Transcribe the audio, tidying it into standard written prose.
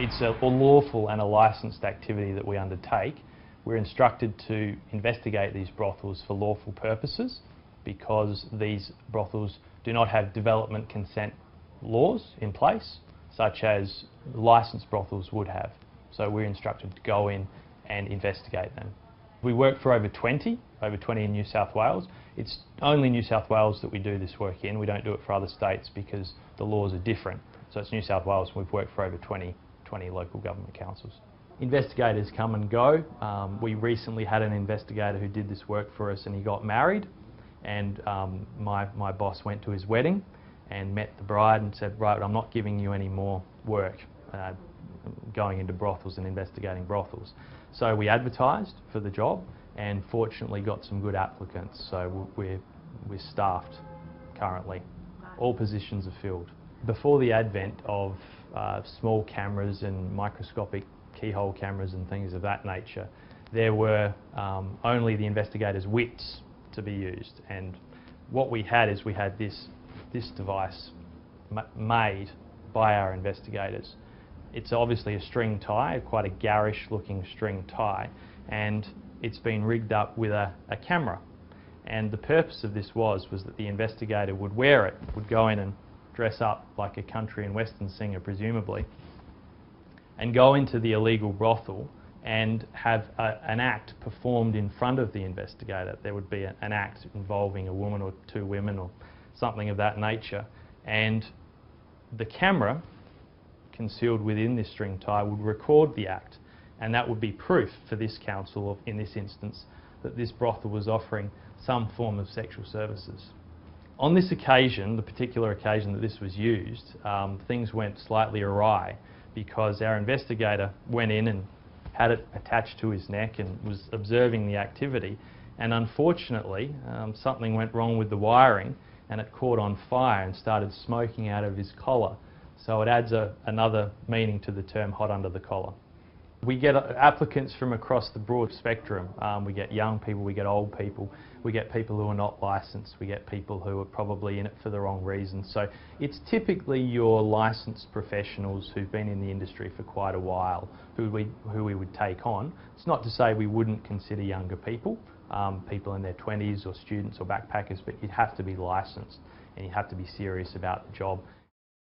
It's a lawful and a licensed activity that we undertake. We're instructed to investigate these brothels for lawful purposes because these brothels do not have development consent laws in place, such as licensed brothels would have. So we're instructed to go in and investigate them. We work for over 20 in New South Wales. It's only New South Wales that we do this work in. We don't do it for other states because the laws are different. So it's New South Wales, and we've worked for over 20 local government councils. Investigators come and go. We recently had an investigator who did this work for us, and he got married, and my boss went to his wedding and met the bride and said, right, I'm not giving you any more work going into brothels and investigating brothels. So we advertised for the job and fortunately got some good applicants, so we're staffed currently. All positions are filled. Before the advent of small cameras and microscopic keyhole cameras and things of that nature, there were only the investigators' wits to be used, and what we had is we had this device made by our investigators. It's obviously a string tie, quite a garish looking string tie, and it's been rigged up with a camera. And the purpose of this was that the investigator would wear it, would go in and dress up like a country and western singer presumably, and go into the illegal brothel and have an act performed in front of the investigator. There would be an act involving a woman or two women or something of that nature, and the camera concealed within this string tie would record the act, and that would be proof for this council, in this instance, that this brothel was offering some form of sexual services. On this occasion, the particular occasion that this was used, things went slightly awry because our investigator went in and had it attached to his neck and was observing the activity, and unfortunately something went wrong with the wiring and it caught on fire and started smoking out of his collar. So it adds another meaning to the term hot under the collar. We get applicants from across the broad spectrum. We get young people, we get old people, we get people who are not licensed, we get people who are probably in it for the wrong reasons. So it's typically your licensed professionals who've been in the industry for quite a while who we would take on. It's not to say we wouldn't consider younger people, people in their 20s or students or backpackers, but you'd have to be licensed and you have to be serious about the job